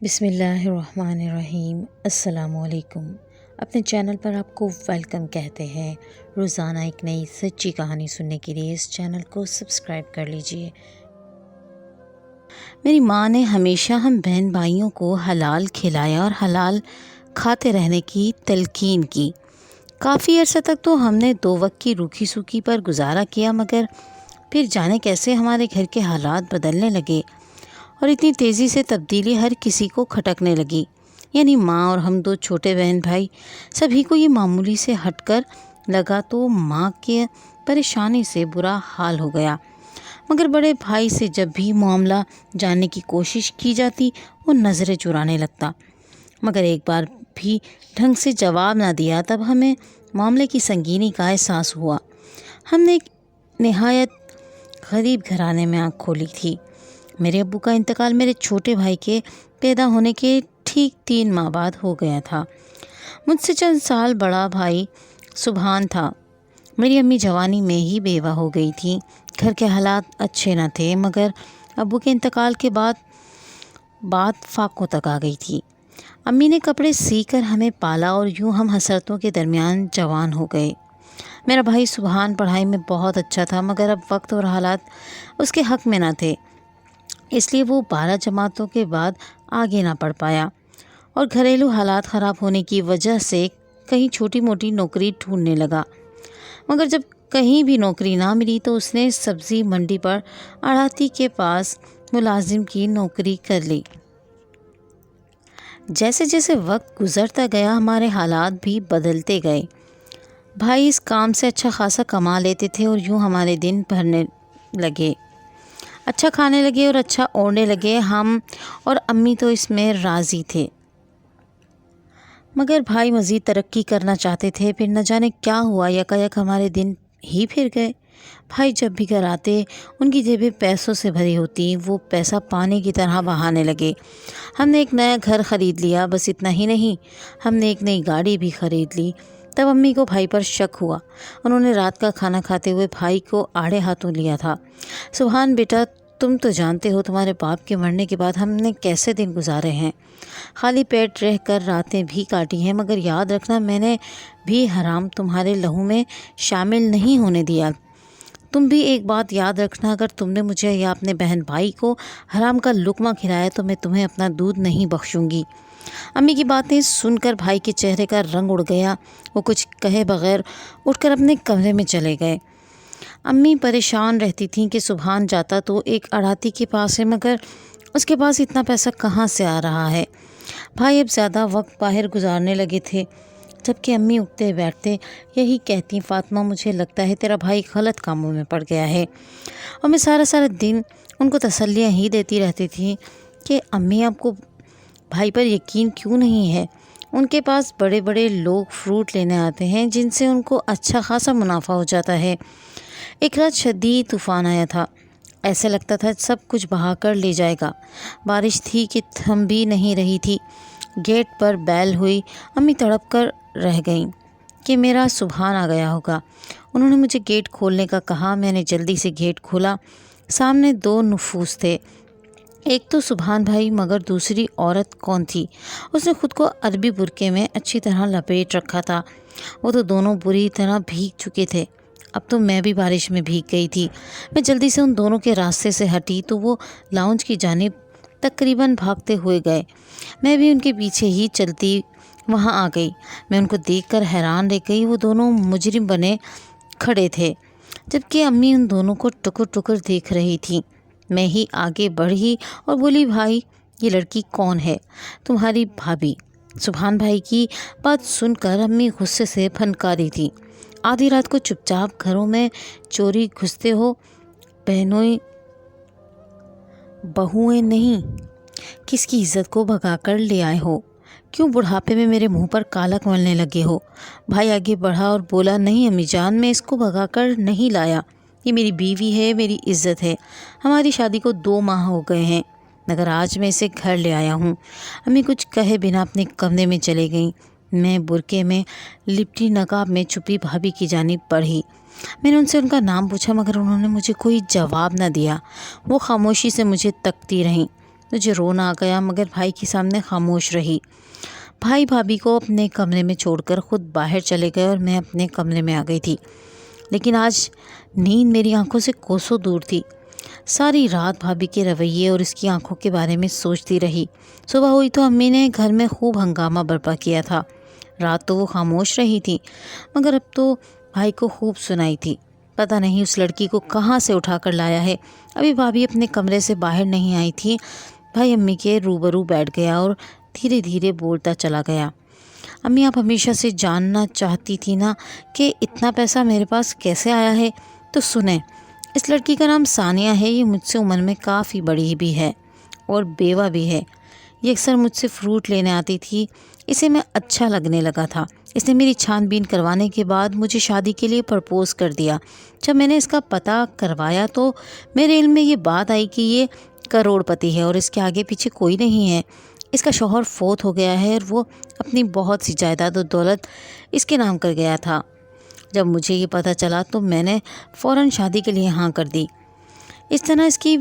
بسم اللہ الرحمن الرحیم۔ السلام علیکم۔ اپنے چینل پر آپ کو ویلکم کہتے ہیں۔ روزانہ ایک نئی سچی کہانی سننے کے لیے اس چینل کو سبسکرائب کر لیجئے۔ میری ماں نے ہمیشہ ہم بہن بھائیوں کو حلال کھلایا اور حلال کھاتے رہنے کی تلقین کی۔ کافی عرصہ تک تو ہم نے 2 وقت کی روکھی سوکھی پر گزارا کیا، مگر پھر جانے کیسے ہمارے گھر کے حالات بدلنے لگے اور اتنی تیزی سے تبدیلی ہر کسی کو کھٹکنے لگی۔ یعنی ماں اور ہم 2 چھوٹے بہن بھائی، سبھی کو یہ معمولی سے ہٹ کر لگا تو ماں کے پریشانی سے برا حال ہو گیا۔ مگر بڑے بھائی سے جب بھی معاملہ جاننے کی کوشش کی جاتی وہ نظریں چرانے لگتا، مگر ایک بار بھی ڈھنگ سے جواب نہ دیا۔ تب ہمیں معاملے کی سنگینی کا احساس ہوا۔ ہم نے ایک نہایت غریب گھرانے میں آنکھ کھولی تھی۔ میرے ابو کا انتقال میرے چھوٹے بھائی کے پیدا ہونے کے ٹھیک 3 ماہ بعد ہو گیا تھا۔ مجھ سے چند سال بڑا بھائی سبحان تھا۔ میری امی جوانی میں ہی بیوہ ہو گئی تھی۔ گھر کے حالات اچھے نہ تھے، مگر ابو کے انتقال کے بعد بات فاقوں تک آ گئی تھی۔ امی نے کپڑے سی کر ہمیں پالا اور یوں ہم حسرتوں کے درمیان جوان ہو گئے۔ میرا بھائی سبحان پڑھائی میں بہت اچھا تھا، مگر اب وقت اور حالات اس کے حق میں نہ تھے، اس لیے وہ 12 جماعتوں کے بعد آگے نہ پڑھ پایا اور گھریلو حالات خراب ہونے کی وجہ سے کہیں چھوٹی موٹی نوکری ڈھونڈنے لگا۔ مگر جب کہیں بھی نوکری نہ ملی تو اس نے سبزی منڈی پر اڑاتی کے پاس ملازم کی نوکری کر لی۔ جیسے جیسے وقت گزرتا گیا ہمارے حالات بھی بدلتے گئے۔ بھائی اس کام سے اچھا خاصا کما لیتے تھے اور یوں ہمارے دن بھرنے لگے، اچھا کھانے لگے اور اچھا اوڑھنے لگے۔ ہم اور امی تو اس میں راضی تھے، مگر بھائی مزید ترقی کرنا چاہتے تھے۔ پھر نہ جانے کیا ہوا، یکایک ہمارے دن ہی پھر گئے۔ بھائی جب بھی گھر آتے ان کی جیبیں پیسوں سے بھری ہوتی، وہ پیسہ پانی کی طرح بہانے لگے۔ ہم نے ایک نیا گھر خرید لیا، بس اتنا ہی نہیں، ہم نے ایک نئی گاڑی بھی خرید لی۔ تب امی کو بھائی پر شک ہوا۔ انہوں نے رات کا کھانا کھاتے ہوئے بھائی کو آڑے ہاتھوں لیا تھا۔ سبحان بیٹا، تم تو جانتے ہو تمہارے باپ کے مرنے کے بعد ہم نے کیسے دن گزارے ہیں، خالی پیٹ رہ کر راتیں بھی کاٹی ہیں، مگر یاد رکھنا میں نے بھی حرام تمہارے لہو میں شامل نہیں ہونے دیا۔ تم بھی ایک بات یاد رکھنا، اگر تم نے مجھے یا اپنے بہن بھائی کو حرام کا لقمہ کھلایا تو میں تمہیں اپنا دودھ نہیں بخشوں گی۔ امی کی باتیں سن کر بھائی کے چہرے کا رنگ اڑ گیا۔ وہ کچھ کہے بغیر اٹھ کر اپنے کمرے میں چلے گئے۔ امی پریشان رہتی تھیں کہ سبحان جاتا تو ایک اڑاتی کے پاس ہے، مگر اس کے پاس اتنا پیسہ کہاں سے آ رہا ہے۔ بھائی اب زیادہ وقت باہر گزارنے لگے تھے، جبکہ امی اٹھتے بیٹھتے یہی کہتی، فاطمہ مجھے لگتا ہے تیرا بھائی غلط کاموں میں پڑ گیا ہے۔ اور میں سارا دن ان کو تسلیاں ہی دیتی رہتی تھی کہ امی آپ کو بھائی پر یقین کیوں نہیں ہے؟ ان کے پاس بڑے بڑے لوگ فروٹ لینے آتے ہیں جن سے ان کو اچھا خاصا منافع ہو جاتا ہے۔ ایک رات شدید طوفان آیا تھا، ایسے لگتا تھا سب کچھ بہا کر لے جائے گا۔ بارش تھی کہ تھم بھی نہیں رہی تھی۔ گیٹ پر بیل ہوئی، امی تڑپ کر رہ گئیں کہ میرا سبحان آ گیا ہوگا۔ انہوں نے مجھے گیٹ کھولنے کا کہا، میں نے جلدی سے گیٹ کھولا۔ سامنے 2 نفوس تھے، ایک تو سبحان بھائی، مگر دوسری عورت کون تھی؟ اس نے خود کو عربی برقعے میں اچھی طرح لپیٹ رکھا تھا۔ وہ تو دونوں بری طرح بھیگ چکے تھے۔ اب تو میں بھی بارش میں بھیگ گئی تھی۔ میں جلدی سے ان دونوں کے راستے سے ہٹی تو وہ لاؤنج کی جانب تقریباً بھاگتے ہوئے گئے۔ میں بھی ان کے پیچھے ہی چلتی وہاں آ گئی۔ میں ان کو دیکھ کر حیران رہ گئی، وہ دونوں مجرم بنے کھڑے تھے، جبکہ امی ان دونوں کو ٹکر ٹکر دیکھ رہی تھیں۔ میں ہی آگے بڑھی اور بولی، بھائی یہ لڑکی کون ہے؟ تمہاری بھابھی۔ سبحان بھائی کی بات سن کر امی غصے سے پھنکاری تھی، آدھی رات کو چپ چاپ گھروں میں چوری گھستے ہو، بہوئیں نہیں، کس کی عزت کو بھگا کر لے آئے ہو؟ کیوں بڑھاپے میں میرے منہ پر کالک ملنے لگے ہو؟ بھائی آگے بڑھا اور بولا، نہیں امی جان، میں اس کو بھگا کر نہیں لایا، یہ میری بیوی ہے، میری عزت ہے، ہماری شادی کو 2 ماہ ہو گئے ہیں، مگر آج میں اسے گھر لے آیا ہوں۔ امی کچھ کہے بنا اپنے کمرے میں چلے گئیں۔ میں برقعے میں لپٹی نقاب میں چھپی بھابھی کی جانب بڑھی۔ میں نے ان سے ان کا نام پوچھا، مگر انہوں نے مجھے کوئی جواب نہ دیا۔ وہ خاموشی سے مجھے تکتی رہیں۔ مجھے رونا آ گیا مگر بھائی کے سامنے خاموش رہی۔ بھائی بھابھی کو اپنے کمرے میں چھوڑ کر خود باہر چلے گئے اور میں اپنے کمرے میں آ گئی تھی، لیکن آج نیند میری آنکھوں سے کوسوں دور تھی۔ ساری رات بھابھی کے رویے اور اس کی آنکھوں کے بارے میں سوچتی رہی۔ صبح ہوئی تو امی نے گھر میں خوب ہنگامہ برپا کیا تھا۔ رات تو وہ خاموش رہی تھی مگر اب تو بھائی کو خوب سنائی تھی۔ پتہ نہیں اس لڑکی کو کہاں سے اٹھا کر لایا ہے۔ ابھی بھابھی اپنے کمرے سے باہر نہیں آئی تھی، بھائی امی کے روبرو بیٹھ گیا اور دھیرے دھیرے بولتا چلا گیا۔ امی، آپ ہمیشہ سے جاننا چاہتی تھی نا کہ اتنا پیسہ میرے پاس کیسے آیا ہے؟ تو سنیں، اس لڑکی کا نام ثانیہ ہے۔ یہ مجھ سے عمر میں کافی بڑی بھی ہے اور بیوہ بھی ہے۔ یہ اکثر مجھ سے فروٹ لینے آتی تھی، اسے میں اچھا لگنے لگا تھا۔ اس نے میری چھان بین کروانے کے بعد مجھے شادی کے لیے پرپوز کر دیا۔ جب میں نے اس کا پتہ کروایا تو میرے علم میں یہ بات آئی کہ یہ کروڑ پتی ہے اور اس کے آگے پیچھے کوئی نہیں ہے۔ اس کا شوہر فوت ہو گیا ہے اور وہ اپنی بہت سی جائیداد و دولت اس کے نام کر گیا تھا۔ جب مجھے یہ پتہ چلا تو میں نے فوراً شادی کے لیے ہاں کر دی۔ اس طرح اس کی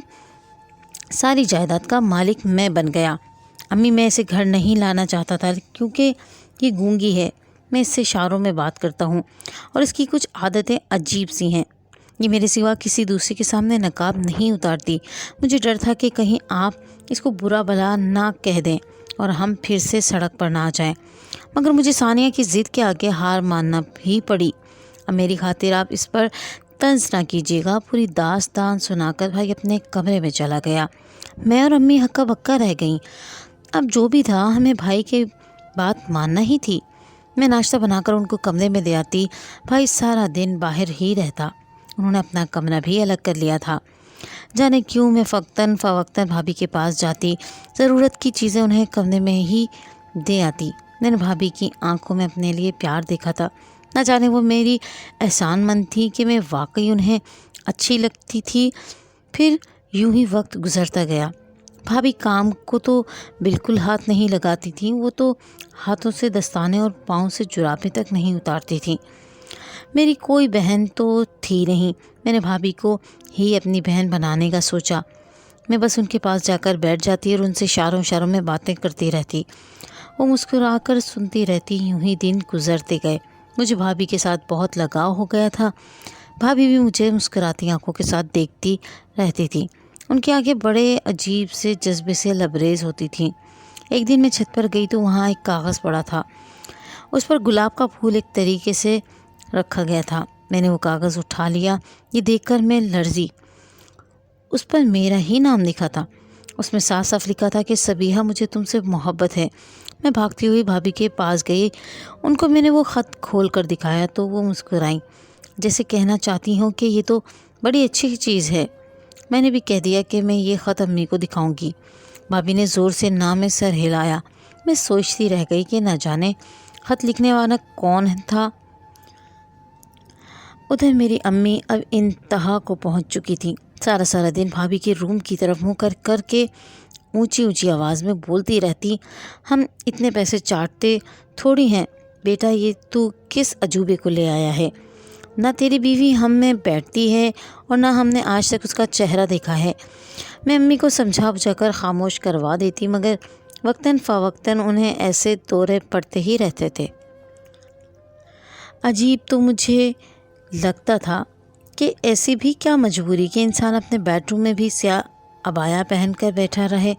ساری جائیداد کا مالک میں بن گیا۔ امی، میں اسے گھر نہیں لانا چاہتا تھا کیونکہ یہ گونگی ہے۔ میں اس سے اشاروں میں بات کرتا ہوں اور اس کی کچھ عادتیں عجیب سی ہیں۔ یہ میرے سوا کسی دوسرے کے سامنے نقاب نہیں اتارتی۔ مجھے ڈر تھا کہ کہیں آپ اس کو برا بھلا نہ کہہ دیں اور ہم پھر سے سڑک پر نہ آ جائیں، مگر مجھے ثانیہ کی ضد کے آگے ہار ماننا بھی پڑی۔ اب میری خاطر آپ اس پر طنز نہ کیجیے گا۔ پوری داستان سنا کر بھائی اپنے کمرے میں چلا گیا۔ میں اور امی ہکا بکا رہ گئیں۔ اب جو بھی تھا ہمیں بھائی کی بات ماننا ہی تھی۔ میں ناشتہ بنا کر ان کو کمرے میں دے آتی، بھائی سارا دن باہر ہی رہتا۔ انہوں نے اپنا کمرہ بھی الگ کر لیا تھا۔ جانے کیوں میں وقتاً فوقتاً بھابھی کے پاس جاتی، ضرورت کی چیزیں انہیں کمرے میں ہی دے آتی۔ میں نے بھابھی کی آنکھوں میں اپنے لیے پیار دیکھا تھا۔ نہ جانے وہ میری احسان مند تھی کہ میں واقعی انہیں اچھی لگتی تھی۔ پھر یوں ہی وقت گزرتا گیا۔ بھابھی کام کو تو بالکل ہاتھ نہیں لگاتی تھیں، وہ تو ہاتھوں سے دستانے اور پاؤں سے جرابیں تک نہیں اتارتی تھیں۔ میری کوئی بہن تو تھی نہیں، میں نے بھابھی کو ہی اپنی بہن بنانے کا سوچا۔ میں بس ان کے پاس جا کر بیٹھ جاتی اور ان سے اشاروں میں باتیں کرتی رہتی۔ وہ مسکرا کر سنتی رہتی۔ یوں ہی دن گزرتے گئے۔ مجھے بھابھی کے ساتھ بہت لگاؤ ہو گیا تھا۔ بھابھی بھی مجھے مسکراتی آنکھوں کے ساتھ دیکھتی رہتی تھی۔ ان کی آنکھیں بڑے عجیب سے جذبے سے لبریز ہوتی تھیں۔ ایک دن میں چھت پر گئی تو وہاں ایک کاغذ پڑا تھا، اس پر گلاب کا پھول ایک طریقے سے رکھا گیا تھا۔ میں نے وہ کاغذ اٹھا لیا۔ یہ دیکھ کر میں لرزی۔ اس پر میرا ہی نام لکھا تھا۔ اس میں صاف صاف لکھا تھا کہ صبیحہ، مجھے تم سے محبت ہے۔ میں بھاگتی ہوئی بھابھی کے پاس گئی۔ ان کو میں نے وہ خط کھول کر دکھایا تو وہ مسکرائیں، جیسے کہنا چاہتی ہوں کہ یہ تو بڑی اچھی چیز ہے۔ میں نے بھی کہہ دیا کہ میں یہ خط امی کو دکھاؤں گی۔ بھابھی نے زور سے نہ میں سر ہلایا۔ میں سوچتی رہ گئی کہ نہ جانے خط لکھنے والا کون تھا۔ ادھر میری امی اب انتہا کو پہنچ چکی تھی۔ سارا دن بھابھی کے روم کی طرف منہ کر کے اونچی آواز میں بولتی رہتی، ہم اتنے پیسے چاٹتے تھوڑی ہیں بیٹا، یہ تو کس عجوبے کو لے آیا ہے؟ نہ تیری بیوی ہم میں بیٹھتی ہے اور نہ ہم نے آج تک اس کا چہرہ دیکھا ہے۔ میں امی کو سمجھا بجھا کر خاموش کروا دیتی مگر وقتاً فوقتاً انہیں ایسے دورے پڑتے ہی رہتے تھے۔ عجیب تو مجھے لگتا تھا کہ ایسی بھی کیا مجبوری کہ انسان اپنے بیڈ روم میں بھی سیاہ عبایا پہن کر بیٹھا رہے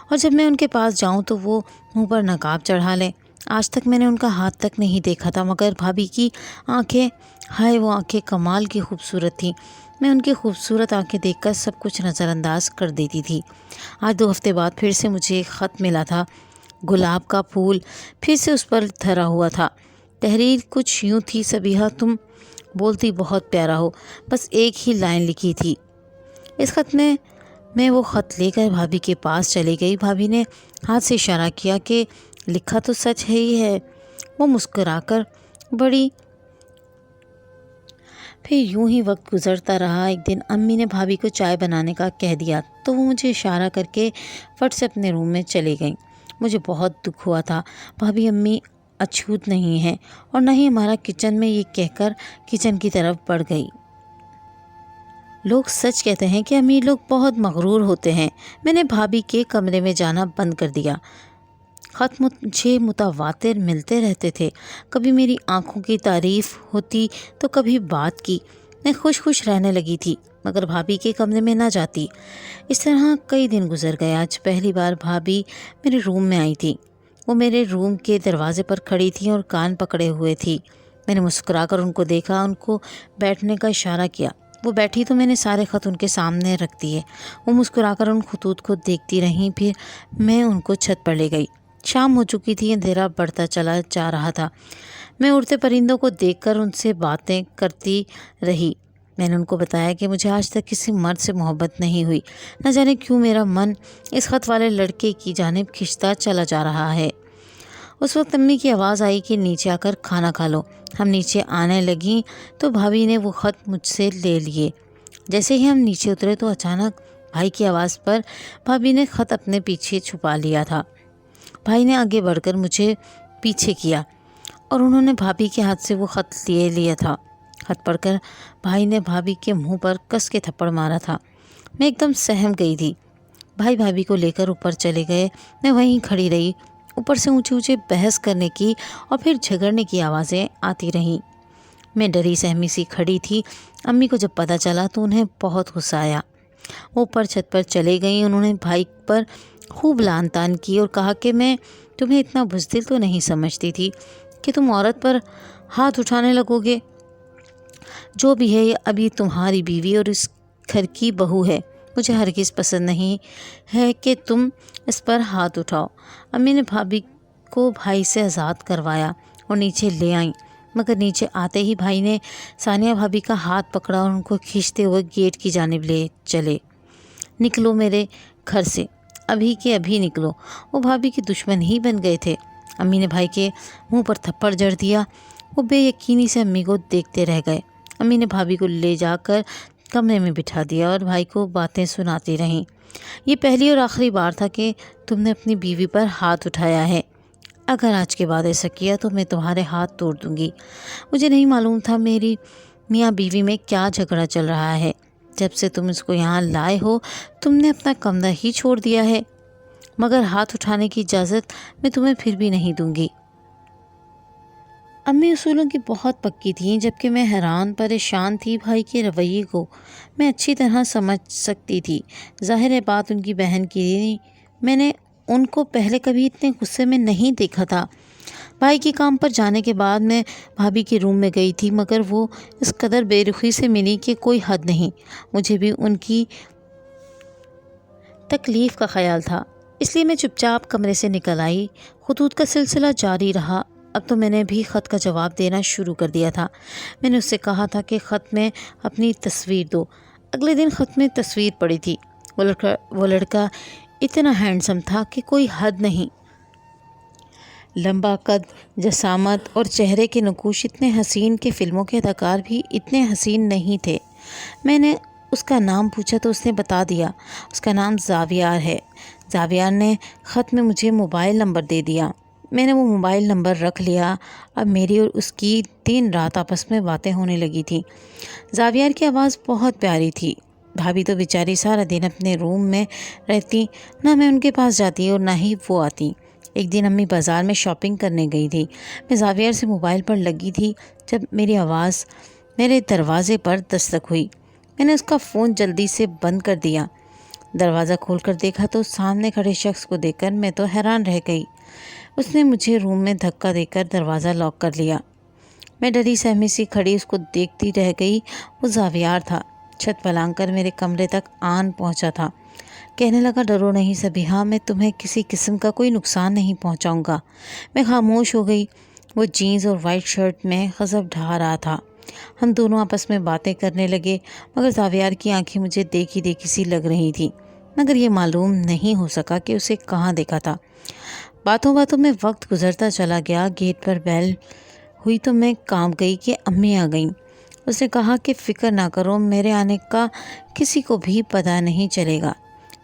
اور جب میں ان کے پاس جاؤں تو وہ منہ پر نقاب چڑھا لیں۔ آج تک میں نے ان کا ہاتھ تک نہیں دیکھا تھا مگر بھابھی کی آنکھیں، ہائے وہ آنکھیں کمال کی خوبصورت تھیں۔ میں ان کی خوبصورت آنکھیں دیکھ کر سب کچھ نظر انداز کر دیتی تھی۔ آج 2 ہفتے بعد پھر سے مجھے ایک خط ملا تھا۔ گلاب کا پھول پھر سے اس پر دھرا ہوا تھا۔ تحریر کچھ یوں تھی، صبیحہ تم بولتی بہت پیارا ہو، بس ایک ہی لائن لکھی تھی۔ اس خط میں وہ خط لے کر بھابھی کے پاس چلی گئی۔ بھابھی نے ہاتھ سے اشارہ کیا کہ لکھا تو سچ ہے ہی ہے۔ وہ مسکرا کر بڑی۔ پھر یوں ہی وقت گزرتا رہا۔ ایک دن امی نے بھابھی کو چائے بنانے کا کہہ دیا تو وہ مجھے اشارہ کر کے فٹ سے اپنے روم میں چلی گئیں۔ مجھے بہت دکھ ہوا تھا۔ بھابھی امی اچھوت نہیں ہیں اور نہ ہی ہمارا کچن میں، یہ کہہ کر کچن کی طرف بڑھ گئی۔ لوگ سچ کہتے ہیں کہ امیر لوگ بہت مغرور ہوتے ہیں۔ میں نے بھابھی کے کمرے میں جانا بند کر دیا۔ خط مجھے متواتر ملتے رہتے تھے، کبھی میری آنکھوں کی تعریف ہوتی تو کبھی بات کی۔ میں خوش رہنے لگی تھی، مگر بھابھی کے کمرے میں نہ جاتی۔ اس طرح کئی دن گزر گئے۔ آج پہلی بار بھابھی میرے روم میں آئی تھی۔ وہ میرے روم کے دروازے پر کھڑی تھی اور کان پکڑے ہوئے تھی۔ میں نے مسکرا کر ان کو دیکھا، ان کو بیٹھنے کا اشارہ کیا۔ وہ بیٹھی تو میں نے سارے خط ان کے سامنے رکھ دیے۔ وہ مسکرا کر ان خطوط کو دیکھتی رہیں، پھر میں ان کو چھت پر لے گئی۔ شام ہو چکی تھی، اندھیرا بڑھتا چلا جا رہا تھا۔ میں اڑتے پرندوں کو دیکھ کر ان سے باتیں کرتی رہی۔ میں نے ان کو بتایا کہ مجھے آج تک کسی مرد سے محبت نہیں ہوئی۔ نہ جانے کیوں میرا من اس خط والے لڑکے کی جانب کھنچتا چلا جا رہا ہے۔ اس وقت امی کی آواز آئی کہ نیچے آ کر کھانا کھا لو۔ ہم نیچے آنے لگیں تو بھابھی نے وہ خط مجھ سے لے لیے۔ جیسے ہی ہم نیچے اترے تو اچانک بھائی کی آواز پر بھابھی نے خط اپنے پیچھے چھپا لیا تھا۔ بھائی نے آگے بڑھ کر مجھے پیچھے کیا اور انہوں نے بھابھی کے ہاتھ سے وہ خط لے لیا تھا۔ خط پڑھ کر بھائی نے بھابھی کے منہ پر کس کے تھپڑ مارا تھا۔ میں ایک دم سہم گئی تھی۔ بھائی بھابھی کو لے کر اوپر چلے گئے۔ میں وہیں کھڑی رہی۔ اوپر سے اونچے بحث کرنے کی اور پھر جھگڑنے کی آوازیں آتی رہیں۔ میں ڈری سہمی سی کھڑی تھی۔ امی کو جب پتہ چلا تو انہیں بہت غصہ آیا۔ وہ اوپر چھت پر چلے گئیں۔ انہوں نے بھائی پر خوب لعن طعن کی اور کہا کہ میں تمہیں اتنا بزدل تو نہیں سمجھتی تھی کہ تم عورت پر ہاتھ اٹھانے لگو گے۔ جو بھی ہے، یہ ابھی تمہاری بیوی اور اس گھر کی بہو ہے۔ مجھے ہرگز پسند نہیں ہے کہ تم اس پر ہاتھ اٹھاؤ۔ امی نے بھابھی کو بھائی سے آزاد کروایا اور نیچے لے آئیں، مگر نیچے آتے ہی بھائی نے ثانیہ بھابھی کا ہاتھ پکڑا اور ان کو کھینچتے ہوئے گیٹ کی جانب لے چلے۔ نکلو میرے گھر سے، ابھی کے ابھی نکلو۔ وہ بھابھی کے دشمن ہی بن گئے تھے۔ امی نے بھائی کے منہ پر تھپڑ جڑ دیا۔ وہ بے یقینی سے امی کو دیکھتے رہ گئے۔ امی نے بھابھی کو لے جا کر کمرے میں بٹھا دیا اور بھائی کو باتیں سناتی رہیں۔ یہ پہلی اور آخری بار تھا کہ تم نے اپنی بیوی پر ہاتھ اٹھایا ہے۔ اگر آج کے بعد ایسا کیا تو میں تمہارے ہاتھ توڑ دوں گی۔ مجھے نہیں معلوم تھا میری میاں بیوی میں کیا جھگڑا چل رہا ہے۔ جب سے تم اس کو یہاں لائے ہو تم نے اپنا کمرہ ہی چھوڑ دیا ہے، مگر ہاتھ اٹھانے کی اجازت میں تمہیں پھر بھی نہیں دوں گی۔ امی اصولوں کی بہت پکی تھیں، جبکہ میں حیران پریشان تھی بھائی کے رویے کو میں اچھی طرح سمجھ سکتی تھی۔ ظاہر ہے بات ان کی بہن کی تھی۔ میں نے ان کو پہلے کبھی اتنے غصے میں نہیں دیکھا تھا۔ بھائی کے کام پر جانے کے بعد میں بھابھی کے روم میں گئی تھی، مگر وہ اس قدر بے رخی سے ملی کہ کوئی حد نہیں۔ مجھے بھی ان کی تکلیف کا خیال تھا، اس لیے میں چپ چاپ کمرے سے نکل آئی۔ خطوط کا سلسلہ جاری رہا۔ اب تو میں نے بھی خط کا جواب دینا شروع کر دیا تھا۔ میں نے اس سے کہا تھا کہ خط میں اپنی تصویر دو۔ اگلے دن خط میں تصویر پڑی تھی۔ وہ لڑکا اتنا ہینڈسم تھا کہ کوئی حد نہیں۔ لمبا قد، جسامت اور چہرے کے نقوش اتنے حسین کہ فلموں کے اداکار بھی اتنے حسین نہیں تھے۔ میں نے اس کا نام پوچھا تو اس نے بتا دیا۔ اس کا نام زاویار ہے۔ زاویار نے خط میں مجھے موبائل نمبر دے دیا۔ میں نے وہ موبائل نمبر رکھ لیا۔ اب میری اور اس کی دن رات آپس میں باتیں ہونے لگی تھیں۔ زاویار کی آواز بہت پیاری تھی۔ بھابھی تو بیچاری سارا دن اپنے روم میں رہتی، نہ میں ان کے پاس جاتی اور نہ ہی وہ آتی۔ ایک دن امی بازار میں شاپنگ کرنے گئی تھی۔ میں زاویار سے موبائل پر لگی تھی جب میری آواز میرے دروازے پر دستک ہوئی۔ میں نے اس کا فون جلدی سے بند کر دیا۔ دروازہ کھول کر دیکھا تو سامنے کھڑے شخص کو دیکھ کر میں تو حیران رہ گئی۔ اس نے مجھے روم میں دھکا دے کر دروازہ لاک کر لیا۔ میں ڈری سہمی سی کھڑی اس کو دیکھتی رہ گئی۔ وہ زاویار تھا۔ چھت پلانگ کر میرے کمرے تک آن پہنچا تھا۔ کہنے لگا، ڈرو نہیں صبیحہ، میں تمہیں کسی قسم کا کوئی نقصان نہیں پہنچاؤں گا۔ میں خاموش ہو گئی۔ وہ جینز اور وائٹ شرٹ میں غضب ڈھا رہا تھا۔ ہم دونوں آپس میں باتیں کرنے لگے، مگر زاویار کی آنکھیں مجھے دیکھی دیکھی سی لگ رہی تھیں، مگر یہ معلوم نہیں ہو سکا کہ اسے کہاں دیکھا تھا۔ باتوں باتوں میں وقت گزرتا چلا گیا۔ گیٹ پر بیل ہوئی تو میں کانپ گئی کہ امی آ گئیں۔ اس نے کہا کہ فکر نہ کرو، میرے آنے کا کسی کو بھی پتہ نہیں چلے گا۔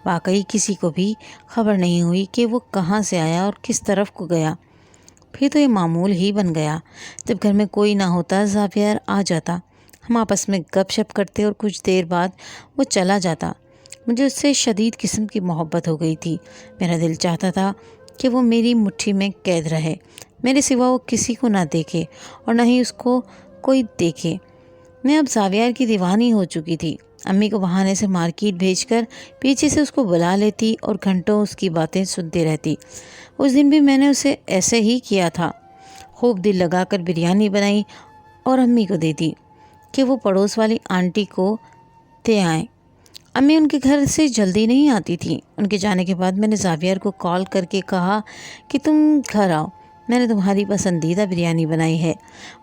واقعی کسی کو بھی خبر نہیں ہوئی کہ وہ کہاں سے آیا اور کس طرف کو گیا۔ پھر تو یہ معمول ہی بن گیا، جب گھر میں کوئی نہ ہوتا زاویار آ جاتا۔ ہم آپس میں گپ شپ کرتے اور کچھ دیر بعد وہ چلا جاتا۔ مجھے اس سے شدید قسم کی محبت ہو گئی تھی۔ میرا دل چاہتا تھا کہ وہ میری مٹھی میں قید رہے، میرے سوا وہ کسی کو نہ دیکھے اور نہ ہی اس کو کوئی دیکھے۔ میں اب زاویار کی دیوانی ہو چکی تھی۔ امی کو بہانے سے مارکیٹ بھیج کر پیچھے سے اس کو بلا لیتی اور گھنٹوں اس کی باتیں سنتی رہتی۔ اس دن بھی میں نے اسے ایسے ہی کیا تھا۔ خوب دل لگا کر بریانی بنائی اور امی کو دے دی کہ وہ پڑوس والی آنٹی کو دے آئیں۔ امی ان کے گھر سے جلدی نہیں آتی تھیں۔ ان کے جانے کے بعد میں نے زاویار کو کال کر کے کہا کہ تم گھر آؤ، میں نے تمہاری پسندیدہ بریانی بنائی ہے۔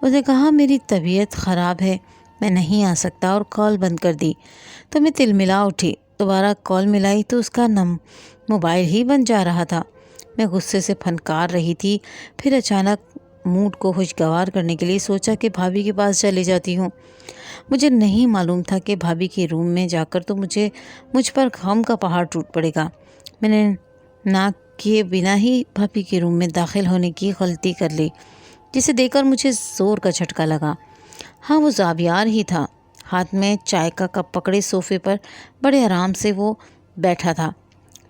اس نے کہا میری طبیعت خراب ہے، میں نہیں آ سکتا، اور کال بند کر دی۔ تو میں تلملا اٹھی، دوبارہ کال ملائی تو اس کا موبائل ہی بند جا رہا تھا۔ میں غصے سے پھنکار رہی تھی، پھر اچانک موڈ کو خوشگوار کرنے کے لیے سوچا کہ بھابھی کے پاس چلے جاتی ہوں۔ مجھے نہیں معلوم تھا کہ بھابھی کے روم میں جا کر تو مجھ پر غم کا پہاڑ ٹوٹ پڑے گا۔ میں نے ناک کیے بنا ہی بھابھی کے روم میں داخل ہونے کی غلطی کر لی، جسے دیکھ کر مجھے زور کا جھٹکا لگا۔ ہاں، وہ زاویار ہی تھا۔ ہاتھ میں چائے کا کپ پکڑے صوفے پر بڑے آرام سے وہ بیٹھا تھا۔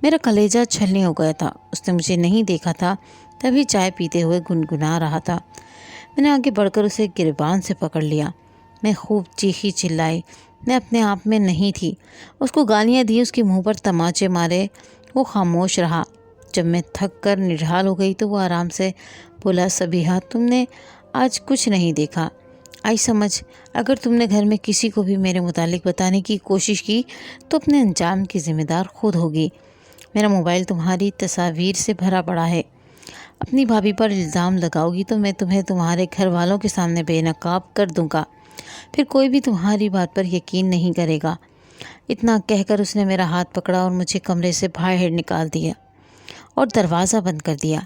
میرا کلیجہ چھلنی ہو گیا تھا۔ اس نے مجھے نہیں دیکھا تھا، تبھی چائے پیتے ہوئے گنگنا رہا تھا۔ میں نے آگے بڑھ کر اسے گریبان سے پکڑ لیا۔ میں خوب چیخی چلائی، میں اپنے آپ میں نہیں تھی۔ اس کو گالیاں دی، اس کے منہ پر تماچے مارے، وہ خاموش رہا۔ جب میں تھک کر نڈھال ہو گئی تو وہ آرام سے بولا، صبیحہ تم نے آج کچھ نہیں دیکھا، آئی سمجھ۔ اگر تم نے گھر میں کسی کو بھی میرے متعلق بتانے کی کوشش کی تو اپنے انجام کی ذمہ دار خود ہوگی۔ میرا موبائل تمہاری تصاویر سے بھرا پڑا ہے۔ اپنی بھابھی پر الزام لگاؤ گی تو میں تمہیں تمہارے گھر والوں کے سامنے بے نقاب کر دوں گا، پھر کوئی بھی تمہاری بات پر یقین نہیں کرے گا۔ اتنا کہہ کر اس نے میرا ہاتھ پکڑا اور مجھے کمرے سے باہر نکال دیا اور دروازہ بند کر دیا۔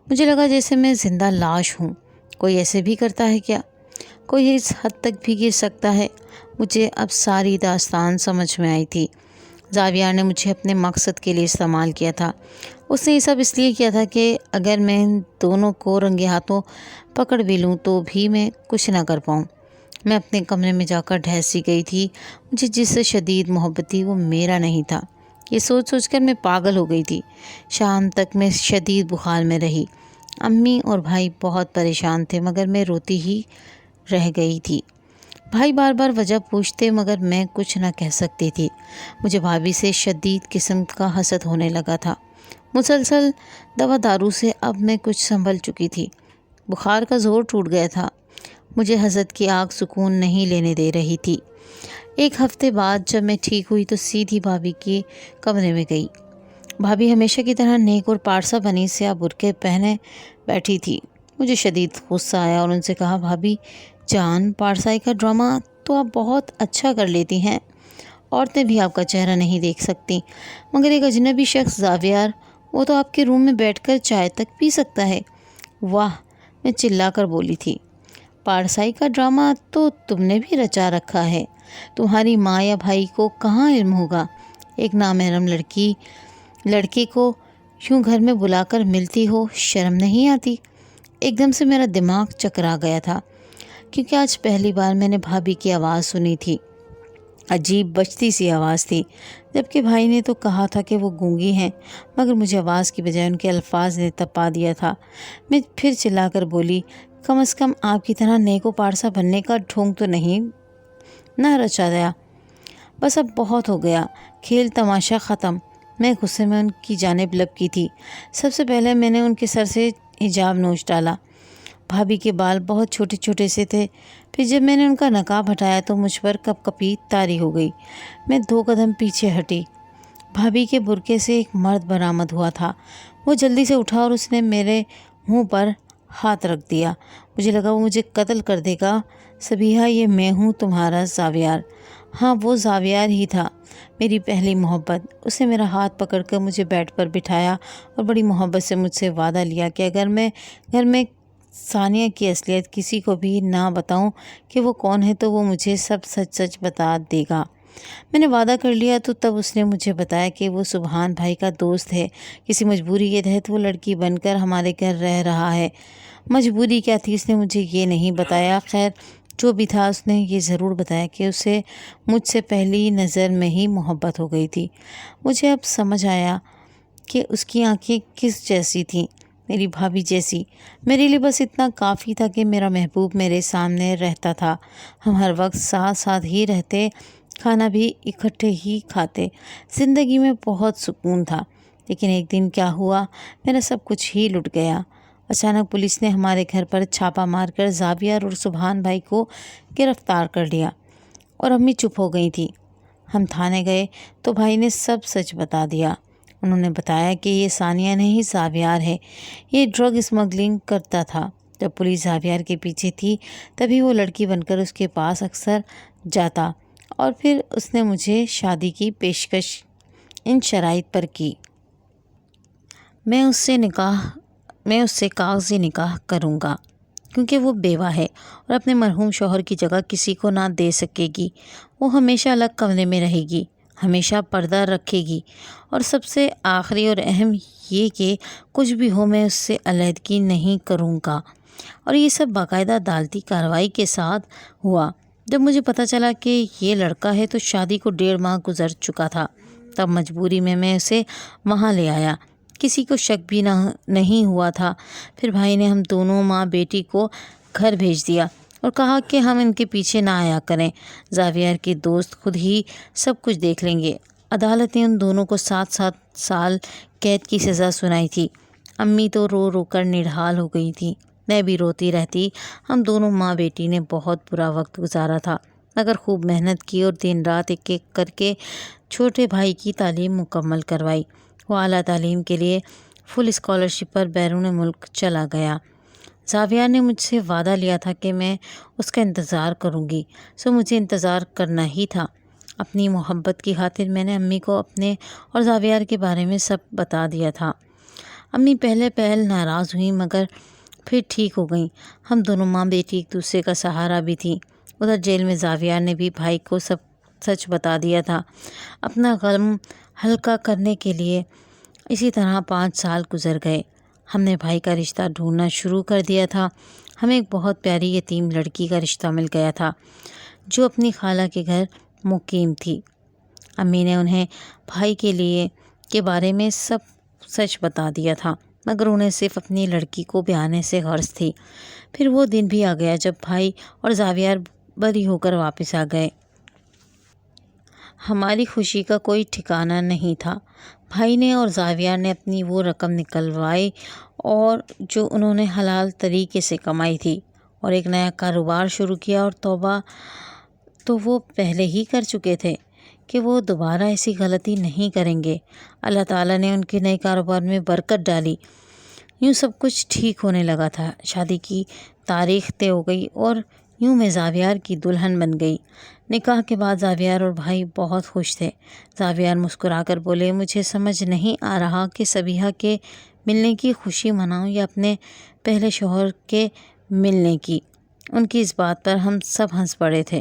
مجھے لگا جیسے میں زندہ لاش ہوں۔ کوئی ایسے بھی کرتا ہے کیا؟ کوئی اس حد تک بھی گر سکتا ہے؟ مجھے اب ساری داستان سمجھ میں آئی تھی۔ زاویار نے مجھے اپنے مقصد کے لیے استعمال کیا تھا۔ اس نے یہ سب اس لیے کیا تھا کہ اگر میں ان دونوں کو رنگے ہاتھوں پکڑ بھی لوں تو بھی میں کچھ نہ کر پاؤں۔ میں اپنے کمرے میں جا کر ڈھہ سی گئی تھی۔ مجھے جس سے شدید محبت تھی وہ میرا نہیں تھا، یہ سوچ سوچ کر میں پاگل ہو گئی تھی۔ شام تک میں شدید بخار میں رہی۔ امی اور بھائی بہت پریشان تھے مگر میں روتی ہی رہ گئی تھی۔ بھائی بار بار وجہ پوچھتے مگر میں کچھ نہ کہہ سکتی تھی۔ مجھے بھابھی سے شدید قسم کا حسد ہونے لگا تھا۔ مسلسل دوا دارو سے اب میں کچھ سنبھل چکی تھی۔ بخار کا زور ٹوٹ گیا تھا۔ مجھے حسد کی آگ سکون نہیں لینے دے رہی تھی۔ ایک ہفتے بعد جب میں ٹھیک ہوئی تو سیدھی بھابھی کے کمرے میں گئی۔ بھابھی ہمیشہ کی طرح نیک اور پارسا بنی سیاہ برقعے پہنے بیٹھی تھی۔ مجھے شدید غصہ آیا اور ان سے کہا، بھابھی جان، پارسائی کا ڈرامہ تو آپ بہت اچھا کر لیتی ہیں، عورتیں بھی آپ کا چہرہ نہیں دیکھ سکتی، مگر ایک اجنبی شخص زاویار، وہ تو آپ کے روم میں بیٹھ کر چائے تک پی سکتا ہے۔ واہ، میں چلا کر بولی تھی، پارسائی کا ڈرامہ تو تم نے بھی رچا رکھا ہے، تمہاری ماں یا بھائی کو کہاں علم ہوگا؟ ایک نامحرم لڑکے کو یوں گھر میں بلا کر ملتی ہو، شرم نہیں آتی؟ ایک دم سے میرا دماغ چکرا گیا تھا، کیونکہ آج پہلی بار میں نے بھابھی کی آواز سنی تھی۔ عجیب بجتی سی آواز تھی، جبکہ بھائی نے تو کہا تھا کہ وہ گونگی ہیں، مگر مجھے آواز کی بجائے ان کے الفاظ نے تپا دیا تھا۔ میں پھر چلا کر بولی، کم از کم آپ کی طرح نیک و پارسا بننے کا ڈھونگ تو نہیں نہ رچا دیا؟ بس اب بہت ہو گیا، کھیل تماشا ختم۔ میں غصے میں ان کی جانب لپکی تھی۔ سب سے پہلے میں نے ان کے سر سے حجاب نوچ ڈالا۔ بھابھی کے بال بہت چھوٹے چھوٹے سے تھے۔ پھر جب میں نے ان کا نقاب ہٹایا تو مجھ پر کپ کپی طاری ہو گئی۔ میں 2 قدم پیچھے ہٹی۔ بھابھی کے برقعے سے ایک مرد برآمد ہوا تھا۔ وہ جلدی سے اٹھا اور اس نے میرے منہ پر ہاتھ رکھ دیا۔ مجھے لگا وہ مجھے قتل کر دے گا۔ صبیحہ، یہ میں ہوں تمہارا زاویار۔ ہاں، وہ زاویار ہی تھا، میری پہلی محبت۔ اس نے میرا ہاتھ پکڑ کر مجھے بیڈ پر بٹھایا اور بڑی محبت سے مجھ سے وعدہ لیا کہ اگر میں گھر میں ثانیہ کی اصلیت کسی کو بھی نہ بتاؤں کہ وہ کون ہے تو وہ مجھے سب سچ سچ بتا دے گا۔ میں نے وعدہ کر لیا تو تب اس نے مجھے بتایا کہ وہ سبحان بھائی کا دوست ہے، کسی مجبوری کے تحت وہ لڑکی بن کر ہمارے گھر رہ رہا ہے۔ مجبوری کیا تھی اس نے مجھے یہ نہیں بتایا۔ خیر، جو بھی تھا اس نے یہ ضرور بتایا کہ اسے مجھ سے پہلی نظر میں ہی محبت ہو گئی تھی۔ مجھے اب سمجھ آیا کہ اس کی آنکھیں کس جیسی تھیں، میری بھابھی جیسی۔ میرے لیے بس اتنا کافی تھا کہ میرا محبوب میرے سامنے رہتا تھا، ہم ہر وقت ساتھ ساتھ ہی رہتے، کھانا بھی اکٹھے ہی کھاتے، زندگی میں بہت سکون تھا۔ لیکن ایک دن کیا ہوا، میرا سب کچھ ہی لٹ گیا۔ اچانک پولیس نے ہمارے گھر پر چھاپا مار کر زاویہ اور سبحان بھائی کو گرفتار کر لیا اور امی چپ ہو گئی تھی۔ ہم تھانے گئے تو بھائی نے سب سچ بتا دیا۔ انہوں نے بتایا کہ یہ ثانیہ نہیں زاویہ ہے، یہ ڈرگ اسمگلنگ کرتا تھا۔ جب پولیس زاویہ کے پیچھے تھی تبھی وہ لڑکی بن کر اس کے پاس اکثر جاتا اور پھر اس نے مجھے شادی کی پیشکش ان شرائط پر کی۔ میں اس سے کاغذی نکاح کروں گا کیونکہ وہ بیوہ ہے اور اپنے مرحوم شوہر کی جگہ کسی کو نہ دے سکے گی۔ وہ ہمیشہ الگ کمرے میں رہے گی، ہمیشہ پردہ رکھے گی، اور سب سے آخری اور اہم یہ کہ کچھ بھی ہو میں اس سے علیحدگی نہیں کروں گا۔ اور یہ سب باقاعدہ عدالتی کارروائی کے ساتھ ہوا۔ جب مجھے پتہ چلا کہ یہ لڑکا ہے تو شادی کو 1.5 ماہ گزر چکا تھا، تب مجبوری میں اسے وہاں لے آیا۔ کسی کو شک بھی نہیں ہوا تھا۔ پھر بھائی نے ہم دونوں ماں بیٹی کو گھر بھیج دیا اور کہا کہ ہم ان کے پیچھے نہ آیا کریں، زاویہ کے دوست خود ہی سب کچھ دیکھ لیں گے۔ عدالت نے ان دونوں کو 7 سال قید کی سزا سنائی تھی۔ امی تو رو رو کر نڈھال ہو گئی تھی، میں بھی روتی رہتی۔ ہم دونوں ماں بیٹی نے بہت برا وقت گزارا تھا، مگر خوب محنت کی اور دن رات ایک ایک کر کے چھوٹے بھائی کی تعلیم مکمل کروائی۔ وہ اعلیٰ تعلیم کے لیے فل اسکالرشپ پر بیرون ملک چلا گیا۔ زاویہ نے مجھ سے وعدہ لیا تھا کہ میں اس کا انتظار کروں گی، سو مجھے انتظار کرنا ہی تھا۔ اپنی محبت کی خاطر میں نے امی کو اپنے اور زاویہ کے بارے میں سب بتا دیا تھا۔ امی پہلے ناراض ہوئیں مگر پھر ٹھیک ہو گئیں۔ ہم دونوں ماں بیٹی ایک دوسرے کا سہارا بھی تھیں۔ ادھر جیل میں زاویہ نے بھی بھائی کو سب سچ بتا دیا تھا۔ اپنا غم ہلکا کرنے کے لیے اسی طرح 5 سال گزر گئے۔ ہم نے بھائی کا رشتہ ڈھونڈنا شروع کر دیا تھا۔ ہمیں ایک بہت پیاری یتیم لڑکی کا رشتہ مل گیا تھا جو اپنی خالہ کے گھر مقیم تھی۔ امی نے انہیں بھائی کے بارے میں سب سچ بتا دیا تھا، مگر انہیں صرف اپنی لڑکی کو بیانے سے غرض تھی۔ پھر وہ دن بھی آ گیا جب بھائی اور زاویہ بری ہو کر واپس آ گئے۔ ہماری خوشی کا کوئی ٹھکانہ نہیں تھا۔ بھائی نے اور زاویہ نے اپنی وہ رقم نکلوائی اور جو انہوں نے حلال طریقے سے کمائی تھی، اور ایک نیا کاروبار شروع کیا، اور توبہ تو وہ پہلے ہی کر چکے تھے کہ وہ دوبارہ ایسی غلطی نہیں کریں گے۔ اللہ تعالیٰ نے ان کے نئے کاروبار میں برکت ڈالی۔ یوں سب کچھ ٹھیک ہونے لگا تھا۔ شادی کی تاریخ طے ہو گئی اور یوں میں زاویہ کی دلہن بن گئی۔ نکاح کے بعد زاویہ اور بھائی بہت خوش تھے۔ زاویہ مسکرا کر بولے، مجھے سمجھ نہیں آ رہا کہ صبیحہ کے ملنے کی خوشی مناؤں یا اپنے پہلے شوہر کے ملنے کی۔ ان کی اس بات پر ہم سب ہنس پڑے تھے۔